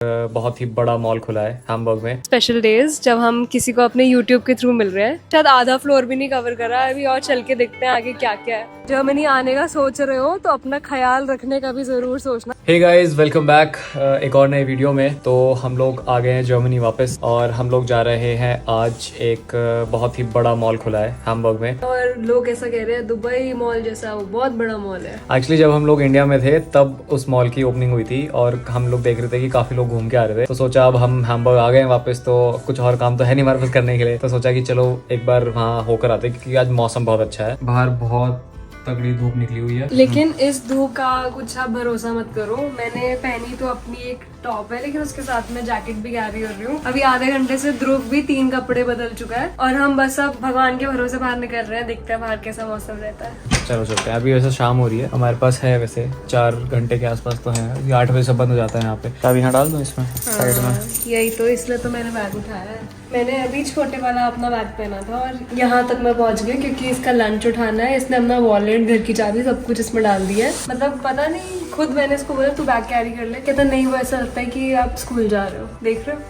बहुत ही बड़ा मॉल खुला है हैम्बर्ग में। स्पेशल डेज जब हम किसी को अपने YouTube के थ्रू मिल रहे हैं। शायद आधा फ्लोर भी नहीं कवर करा है अभी, और चल के देखते हैं आगे क्या क्या है। जर्मनी आने का सोच रहे हो तो अपना ख्याल रखने का भी जरूर सोचना। हे गाइस, वेलकम बैक एक और नए वीडियो में। तो हम लोग आ गए हैं जर्मनी वापस, और हम लोग जा रहे हैं आज एक बहुत ही बड़ा मॉल खुला है हैम्बर्ग में। और लोग ऐसा कह रहे हैं दुबई मॉल जैसा, वो बहुत बड़ा मॉल है। एक्चुअली जब हम लोग इंडिया में थे तब उस मॉल की ओपनिंग हुई थी, और हम लोग देख रहे थे कि काफी लोग घूम के आ रहे थे। तो सोचा अब हम हैम्बर्ग आ गए हैं वापस, तो कुछ और काम तो है नहीं हमारे पास करने के लिए, तो सोचा कि चलो एक बार वहाँ होकर आते, क्योंकि आज मौसम बहुत अच्छा है। बाहर बहुत तगड़ी धूप निकली हुई है, लेकिन इस धूप का कुछ आप भरोसा मत करो। मैंने पहनी तो अपनी एक टॉप है, लेकिन उसके साथ में जैकेट भी कैरी कर रही हूँ। अभी आधे घंटे से ध्रुव भी 3 कपड़े बदल चुका है, और हम बस अब भगवान के भरोसे बाहर निकल रहे हैं। देखते हैं बाहर कैसा मौसम रहता है। चलो चलते हैं। अभी वैसे शाम हो रही है, हमारे पास है वैसे 4 घंटे के आसपास तो है। 8 बजे सब बंद हो जाता है यहाँ पे। चाबी यहाँ डाल दो इसमें साइड में। यही तो, इसलिए तो मैंने बैग उठाया है। मैंने अभी छोटे वाला अपना बैग पहना था, और यहाँ तक मैं पहुँच गई क्योंकि इसका लंच उठाना है। इसने अपना वॉलेट, घर की चाबी, सब कुछ इसमें डाल दिया है। मतलब पता नहीं, खुद मैंने इसको बोला तू बैग कैरी कर ले, कहता नहीं वो ऐसा लगता है कि आप स्कूल जा रहे हो। देख रहे हो?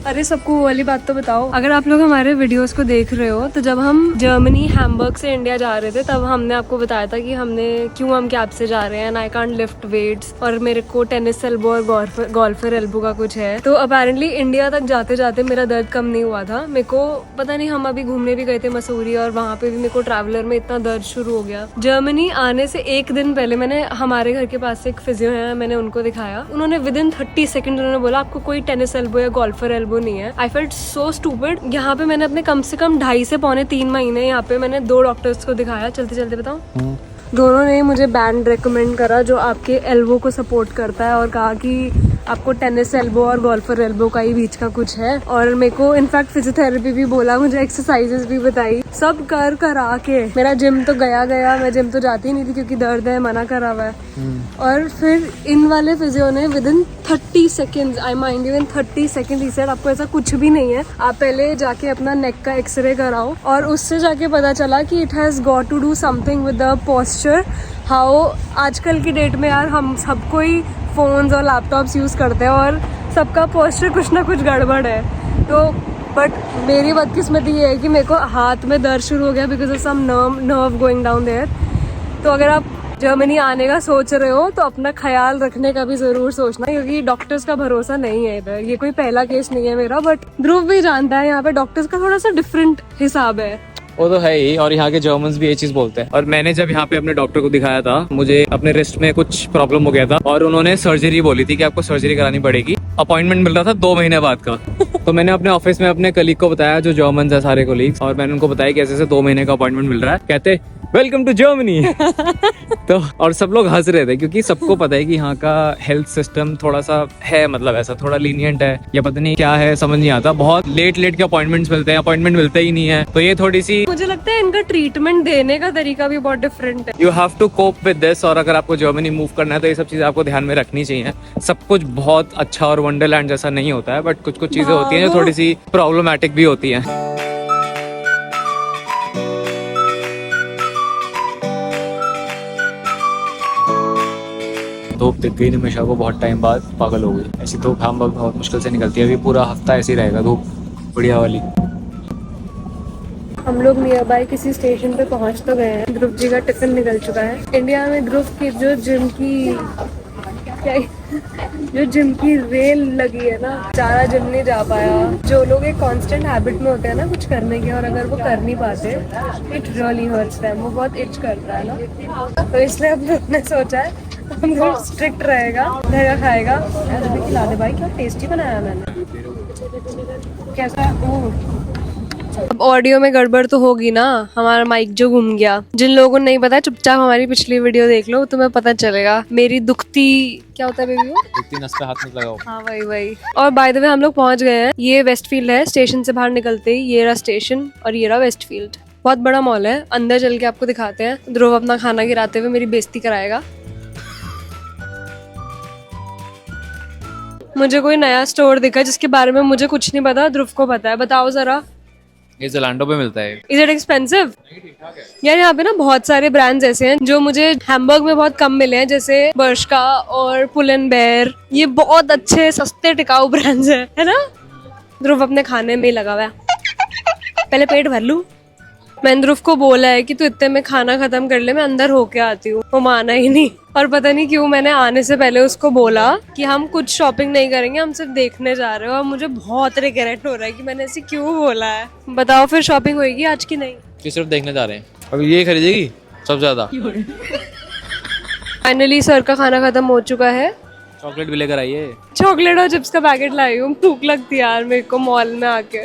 अरे सबको वो वाली बात तो बताओ, अगर आप लोग हमारे वीडियोस को देख रहे हो तो जब हम जर्मनी हैम्बर्ग से इंडिया जा रहे थे तब हमने आपको बताया था कि क्यों हम कैब से जा रहे हैं, and I can't lift weights, और मेरे को टेनिस एल्बो और गोल्फर एल्बो का कुछ है। तो अपेरेंटली इंडिया तक जाते जाते मेरा दर्द कम नहीं हुआ था। मेरे को पता नहीं, हम अभी घूमने भी गए थे मसूरी, और वहाँ पे भी मेरे को ट्रैवलर में इतना दर्द शुरू हो गया। जर्मनी आने से एक दिन पहले मैंने हमारे घर के पास से एक फिजियो है, मैंने उनको दिखाया। उन्होंने विदिन 30 सेकंड उन्होंने बोला आपको कोई टेनिस एल्बो या गोल्फर एल्बो नहीं है। I felt so stupid. यहाँ पे मैंने अपने कम से कम 2.5 से पौने 3 महीने यहाँ पे मैंने 2 डॉक्टर्स को दिखाया। चलते चलते बताओ, दोनों ने मुझे बैंड रेकमेंड करा जो आपके एल्बो को सपोर्ट करता है, और कहा कि आपको टेनिस एल्बो और गोल्फर एल्बो का ही बीच का कुछ है। और मेरे को इनफैक्ट फिजियोथेरेपी भी बोला, मुझे एक्सरसाइजेस भी बताई। सब करा के मेरा जिम तो गया, मैं जिम तो जाती नहीं थी क्योंकि दर्द है, मना करा हुआ है। और फिर इन वाले फिजियो ने within 30 second, I mind you, in 30 second he said आपको ऐसा कुछ भी नहीं है, आप पहले जाके अपना नेक का एक्सरे कराओ। और उससे जाके पता चला कि it has got to do something with the posture. How आजकल की डेट में यार हम सब कोई फोन्स और लैपटॉप्स यूज करते हैं, और सबका पोस्चर कुछ ना कुछ गड़बड़ है। तो बट मेरी बदकिस्मती ये है कि मेरे को हाथ में दर्द शुरू हो गया because of some nerve going down there. तो अगर आप जर्मनी आने का सोच रहे हो तो अपना ख्याल रखने का भी जरूर सोचना, क्योंकि डॉक्टर्स का भरोसा नहीं है इधर। ये कोई पहला केस नहीं है मेरा, बट ध्रुव भी जानता है यहाँ पे डॉक्टर्स का थोड़ा सा डिफरेंट हिसाब है। वो तो है ही, और यहाँ के जर्मन्स भी ये चीज बोलते हैं। और मैंने जब यहाँ पे अपने डॉक्टर को दिखाया था, मुझे अपने रिस्ट में कुछ प्रॉब्लम हो गया था, और उन्होंने सर्जरी बोली थी कि आपको सर्जरी करानी पड़ेगी। अपॉइंटमेंट मिल रहा था 2 महीने बाद का। तो मैंने अपने ऑफिस में अपने कलीग को बताया, जो जर्मन्स है सारे कोलीग्स, और मैंने उनको बताया कि ऐसे 2 महीने का अपॉइंटमेंट मिल रहा है। कहते वेलकम टू जर्मनी। तो और सब लोग हंस रहे थे, क्योंकि सबको पता है कि यहाँ का हेल्थ सिस्टम थोड़ा सा है, मतलब ऐसा थोड़ा लीनियंट है, या पता नहीं क्या है, समझ नहीं आता। बहुत लेट के अपॉइंटमेंट्स मिलते हैं, अपॉइंटमेंट मिलते ही नहीं है। तो ये थोड़ी सी, मुझे लगता है इनका ट्रीटमेंट देने का तरीका भी बहुत डिफरेंट है। You have to cope with this. और अगर आपको जर्मनी मूव करना है तो ये सब चीजें आपको ध्यान में रखनी चाहिए। सब कुछ बहुत अच्छा और वंडरलैंड जैसा नहीं होता है, बट कुछ चीजें होती हैं जो थोड़ी सी प्रॉब्लमैटिक भी होती हैं। धूप दिख गई निमिषा को बहुत टाइम बाद, पागल हो गई। ऐसी धूप हैम्बर्ग में बहुत मुश्किल से निकलती है। अभी पूरा हफ्ता ऐसे ही रहेगा धूप बढ़िया वाली। हम लोग नियर बाय किसी स्टेशन पे पहुंच तो गए हैं। ध्रुव जी का टिफिन निकल चुका है। इंडिया में ध्रुव की जो जिम की रेल लगी है ना, सारा जिम नहीं जा पाया। जो लोग एक कांस्टेंट हैबिट में होते हैं ना कुछ करने के, और अगर वो कर नहीं पाते, इट रियली हर्ट्स देम, वो बहुत इच करता है ना। तो इसलिए हम लोग ने सोचा है हम लोग स्ट्रिक्ट रहेगा, घर का खाएगा। अभी खिला दे भाई, क्या टेस्टी बनाया मैंने। कैसा? अब ऑडियो में गड़बड़ तो होगी ना, हमारा माइक जो घूम गया। जिन लोगों को नहीं पता चुपचाप हमारी पिछली वीडियो देख लो, तुम्हें पता चलेगा। मेरी दुखती क्या होता है बेबी, वो दुखती नस पे हाथ मत लगाओ। हाँ वही। और बाय द वे हम लोग पहुंच गए हैं। ये वेस्टफील्ड है। स्टेशन से बाहर निकलते ही ये रहा स्टेशन, और ये रहा वेस्टफील्ड। बहुत बड़ा मॉल है। अंदर चल के आपको दिखाते हैं। ध्रुव अपना खाना गिराते हुए मेरी बेइज्जती कराएगा। मुझे कोई नया स्टोर दिखा जिसके बारे में मुझे कुछ नहीं पता, ध्रुव को पता है। बताओ जरा। ये ज़ोलैंडो पे मिलता है। Is it expensive? यार यहाँ पे ना बहुत सारे ब्रांड्स ऐसे हैं जो मुझे हैम्बर्ग में बहुत कम मिले हैं, जैसे बर्शका और पुल एंड बेयर। ये बहुत अच्छे सस्ते टिकाऊ ब्रांड्स हैं, है ना? ध्रुव अपने खाने में ही लगा हुआ है। पहले पेट भर लूं। मैंने ध्रुव को बोला है कि तू इतने में खाना खत्म कर ले, मैं अंदर होके आती हूँ। वो माना ही नहीं, और पता नहीं क्यों मैंने आने से पहले उसको बोला कि हम कुछ शॉपिंग नहीं करेंगे, हम सिर्फ देखने जा रहे हो। और मुझे बहुत रिग्रेट हो रहा है कि मैंने ऐसे क्यों बोला है। बताओ फिर शॉपिंग होगी आज की नहीं? कि सिर्फ देखने जा रहे हैं। अभी ये खरीदेगी सबसे ज़्यादा। फाइनली सर का खाना खत्म हो चुका है। चॉकलेट भी लेकर आइए। चॉकलेट और चिप्स का पैकेट लाई हूँ। भूख लगती है यार मेरे को मॉल में आके।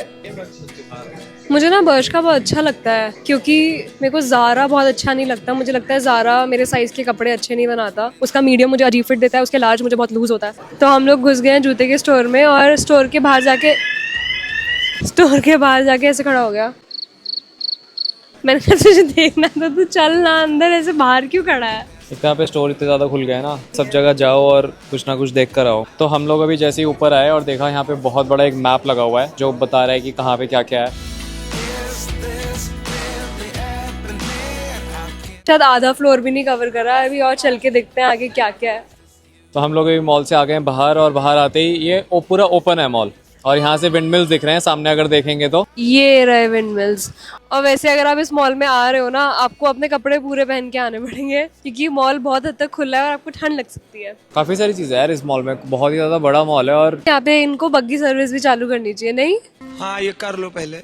मुझे ना बर्श का बहुत अच्छा लगता है, क्योंकि मेरे को ज़ारा बहुत अच्छा नहीं लगता। मुझे लगता है ज़ारा मेरे साइज़ के कपड़े अच्छे नहीं बनाता। उसका मीडियम मुझे अजीब फिट देता है, उसके लार्ज मुझे बहुत लूज़ होता है। तो हम लोग घुस गए हैं जूते के स्टोर में, और स्टोर के बाहर जाके ऐसे खड़ा हो गया। मैंने कहा तुझे देखना तो तू चल ना अंदर, ऐसे बाहर क्यों खड़ा है? यहाँ पे स्टोर इतने ज़्यादा खुल गए हैं ना, सब जगह जाओ और कुछ ना कुछ देख कर आओ। तो हम लोग अभी जैसे ही ऊपर आए और देखा यहाँ पे बहुत बड़ा एक मैप लगा हुआ है जो बता रहा है कि कहाँ पे क्या क्या है। शायद आधा फ्लोर भी नहीं कवर करा है अभी, और चल के देखते हैं आगे क्या क्या है। तो हम लोग अभी मॉल से आ गए हैं बाहर, और बाहर आते ही ये पूरा ओपन है मॉल, और यहाँ से विंडमिल्स दिख रहे हैं सामने अगर देखेंगे तो। ये रहे विंडमिल्स। और वैसे अगर आप इस मॉल में आ रहे हो ना, आपको अपने कपड़े पूरे पहन के आने पड़ेंगे, क्योंकि मॉल बहुत हद तक खुला है और आपको ठंड लग सकती है। काफ़ी सारी चीज़ें यार इस मॉल में, बहुत ही ज़्यादा बड़ा मॉल है। और यहाँ पे इनको बग्गी सर्विस भी चालू करनी चाहिए, नहीं? हाँ ये कर लो पहले।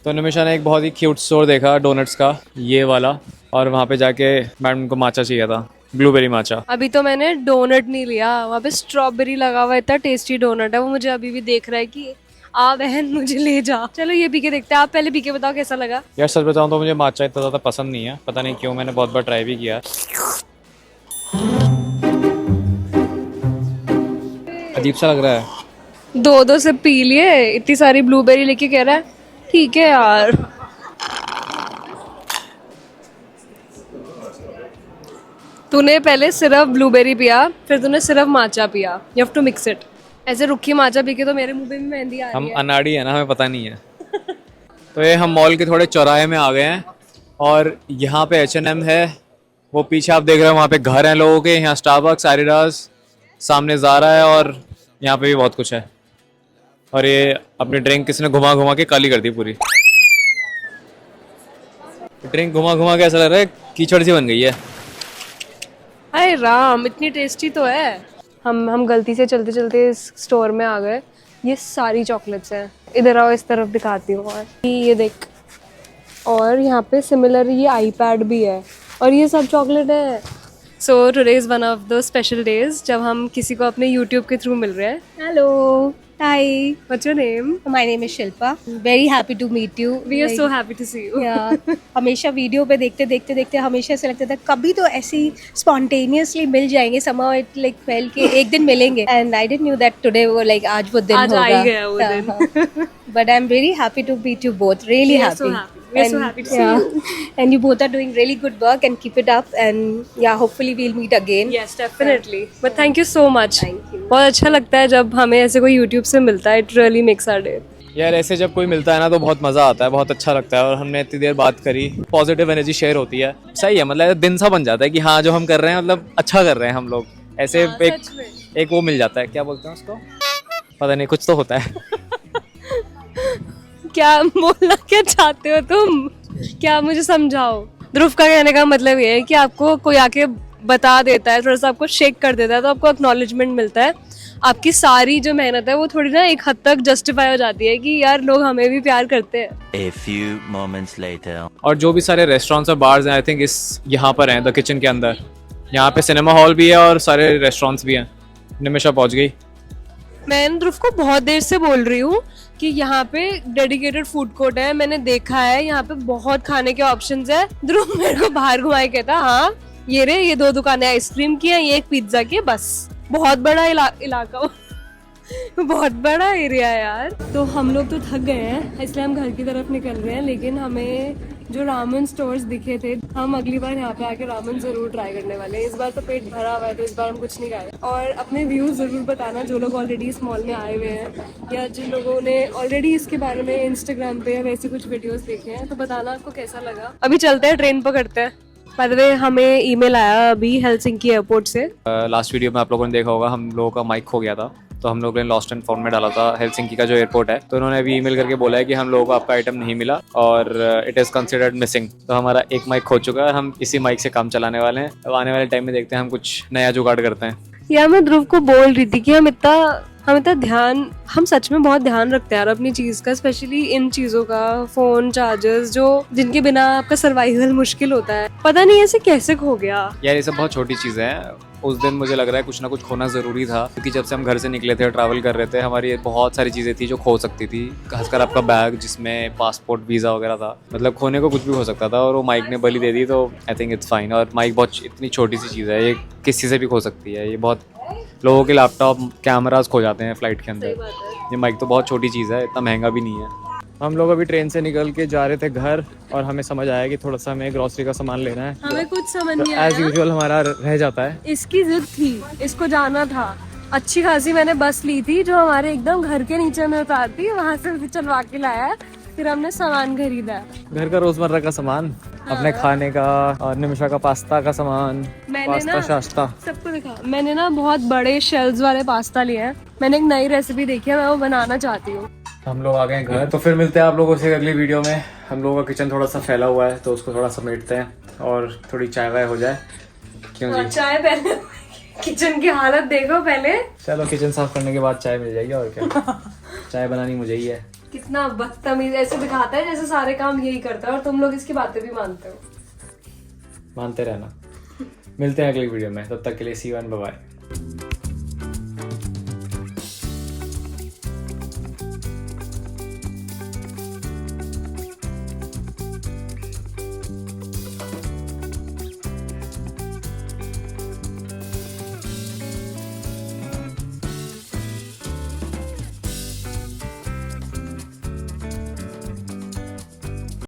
तो निमिषा ने एक बहुत ही क्यूट स्टोर देखा डोनट्स का, ये वाला, और वहाँ पे जाके मैडम को माचा चाहिए था, ब्लूबेरी माचा। अभी तो मैंने डोनट नहीं लिया, वहाँ पे स्ट्रॉबेरी लगा हुआ है, इतना टेस्टी डोनट है। वो मुझे अभी भी देख रहा है कि आ बहन मुझे ले जा। चलो ये पी के देखते हैं। आप पहले पी के बताओ कैसा लगा। यार सच बताऊँ तो मुझे माचा इतना ज़्यादा पसंद नहीं है, पता नहीं क्यों। मैंने बहुत बार ट्राई भी किया, अजीब सा लग रहा है। दो से पी लिए, इतनी सारी ब्लूबेरी लेके कह रहा है ठीक है यार। तूने पहले सिर्फ ब्लूबेरी पिया, फिर तूने सिर्फ माचा पिया। You have to mix it. ऐसे रुखी माचा पी के तो मेरे मुंह पे भी मेहंदी आ रही हम है। अनाड़ी है ना, हमें पता नहीं है। तो ये हम मॉल के थोड़े चौराहे में आ गए हैं, और यहाँ पे H&M है, वो पीछे आप देख रहे हो वहाँ पे घर हैं लोगों के। यहाँ स्टारबक्स, एडिडास, सामने ज़ारा है, और यहाँ पे भी बहुत कुछ है। और ये अपनी ड्रिंक किसने घुमा घुमा के काली कर दी पूरी। ड्रिंक घुमा घुमा के ऐसा लग रहा है कीचड़ सी बन गई है। हाय राम, इतनी टेस्टी तो है। हम गलती से चलते चलते इस स्टोर में आ गए। ये सारी चॉकलेट्स हैं। इधर आओ, इस तरफ दिखाती हूँ। और ये देख, और यहाँ पे सिमिलर ये आईपैड भी है, और ये सब चॉकलेट है। So today is one of the special days जब हम किसी को अपने यूट्यूब के थ्रू मिल रहे हैं। Hello, Hi, what's your name? my name is Shilpa. Very happy to meet you. We are so happy to see you. Yeah, हमेशा वीडियो पे देखते हमेशा ऐसे लगता था कभी तो ऐसे ही स्पॉन्टेनियसली मिल जाएंगे, somehow it like felt कि एक दिन मिलेंगे, and I didn't knew that today वो like आज वो दिन आज होगा। आ ही गया वो दिन। But I'm very happy to meet you both. Really We are happy. so happy. We are so happy to see you. And you both are doing really good work and keep it up. And yeah, hopefully we'll meet again. Yes, definitely. But thank you so much. Thank you. बहुत अच्छा लगता है जब हमें ऐसे कोई YouTube से मिलता है. It really makes our day. यार ऐसे जब कोई मिलता है ना तो बहुत मज़ा आता है, बहुत अच्छा लगता है। और हमने इतनी देर बात करी, पॉजिटिव एनर्जी शेयर होती है। सही है, मतलब दिन सा बन जाता है कि हाँ जो हम कर रहे हैं मतलब अच्छा कर रहे हैं हम लोग। ऐसे एक वो मिल जाता है, क्या बोलते हैं उसको, पता नहीं, कुछ तो होता है। क्या बोलना क्या चाहते हो तुम? क्या मुझे समझाओ। ध्रुव का कहने का मतलब ये है कि आपको कोई आके बता देता है, थोड़ा सा आपको शेक कर देता है, तो आपको एक्नॉलेजमेंट मिलता है। आपकी सारी जो मेहनत है वो थोड़ी ना एक हद तक जस्टिफाई हो जाती है कि यार लोग हमें भी प्यार करते हैं। A few moments later. और जो भी सारे रेस्टोरेंट्स और बार्स हैं आई थिंक इस यहाँ पर हैं, द किचन के अंदर। यहाँ पे सिनेमा हॉल भी है और सारे रेस्टोरेंट्स भी हैं। निमिषा पहुँच गई। मैं ध्रुव को बहुत देर से बोल रही हूँ कि यहाँ पे डेडिकेटेड फूड कोर्ट है, मैंने देखा है, यहाँ पे बहुत खाने के ऑप्शंस है। ध्रुव मेरे को बाहर घुमाए कहता हाँ ये 2 दुकानें आइसक्रीम की हैं, ये एक पिज्जा की है, बस। बहुत बड़ा इलाका बहुत बड़ा एरिया है यार। तो हम लोग तो थक गए हैं, इसलिए हम घर की तरफ निकल रहे हैं। लेकिन हमें जो रामन स्टोर्स दिखे थे, हम अगली बार यहाँ पे आके रामन जरूर ट्राई करने वाले हैं। इस बार तो पेट भरा हुआ है, तो इस बार हम कुछ नहीं खाए। और अपने व्यूज जरूर बताना, जो लोग ऑलरेडी इस मॉल में आए हुए हैं या जिन लोगों ने ऑलरेडी इसके बारे में इंस्टाग्राम पे या वैसे कुछ वीडियोस देखे हैं, तो बताना आपको कैसा लगा। अभी चलते हैं, ट्रेन पकड़ते हैं। बाय द वे, हमें ईमेल आया अभी हेलसिंकी एयरपोर्ट से। लास्ट वीडियो में आप लोगों ने देखा होगा, हम लोगों का माइक खो गया था, तो हम लोगों ने लॉस्ट एंड फाउंड में डाला था हेलसिंकी का जो एयरपोर्ट है। तो उन्होंने अभी ईमेल करके बोला है कि हम लोगों को आपका आइटम नहीं मिला और इट इज़ कंसिडर्ड मिसिंग। तो हमारा एक माइक खो चुका है, हम इसी माइक से काम चलाने वाले हैं। अब आने वाले टाइम में देखते हैं, हम कुछ नया जुगाड़ करते हैं। या मैं ध्रुव को बोल रही थी कि हम सच में बहुत ध्यान रखते हैं यार अपनी चीज का, स्पेशली इन चीजों का, फोन, चार्जर्स, जो जिनके बिना आपका सर्वाइवल मुश्किल होता है। पता नहीं ऐसे कैसे खो गया यार, ये सब बहुत छोटी चीज़ें हैं। उस दिन मुझे लग रहा है कुछ ना कुछ खोना ज़रूरी था, क्योंकि जब से हम घर से निकले थे, ट्रैवल कर रहे थे, हमारी बहुत सारी चीज़ें थी जो खो सकती थी। खासकर आपका बैग जिसमें पासपोर्ट, वीज़ा वगैरह था, मतलब खोने को कुछ भी हो सकता था। और वो माइक ने बलि दे दी, तो आई थिंक इट्स फाइन। और माइक बहुत इतनी छोटी सी चीज़ है, ये किसी से भी खो सकती है। ये बहुत लोगों के लैपटॉप, कैमरास खो जाते हैं फ्लाइट के अंदर। ये माइक तो बहुत छोटी चीज़ है, इतना महंगा भी नहीं है। हम लोग अभी ट्रेन से निकल के जा रहे थे घर, और हमें समझ आया कि थोड़ा सा हमें ग्रोसरी का सामान लेना है। हमें कुछ समझ तो नहीं एज आया। यूजुअल हमारा रह जाता है। इसकी जिद थी, इसको जाना था। अच्छी खासी मैंने बस ली थी जो हमारे एकदम घर के नीचे में उतारती, वहां से चलवा के लाया। फिर हमने सामान खरीदा, घर का रोजमर्रा का सामान, अपने खाने का, और निमिषा का पास्ता का सामान, मैंने पास्ता ना शास्ता। सबको दिखा। मैंने ना बहुत बड़े शेल्स वाले पास्ता लिए हैं। मैंने एक नई रेसिपी देखी है, मैं वो बनाना चाहती हूँ। हम लोग आ गए घर, तो फिर मिलते हैं आप लोगों से अगली वीडियो में। हम लोगों का किचन थोड़ा सा फैला हुआ है, तो उसको थोड़ा समेटते हैं और थोड़ी चाय वाय हो जाए। क्यों जी? चाय पहले किचन की हालत देखो पहले। चलो, किचन साफ करने के बाद चाय मिल जाएगी, और क्या। चाय बनानी मुझे ही है। कितना बदतमीज, ऐसे दिखाता है जैसे सारे काम यही करता है, और तुम लोग इसकी बातें भी मानते हो। मानते रहना। मिलते हैं अगली वीडियो में, तब तक के लिए सी यू एंड बाय बाय।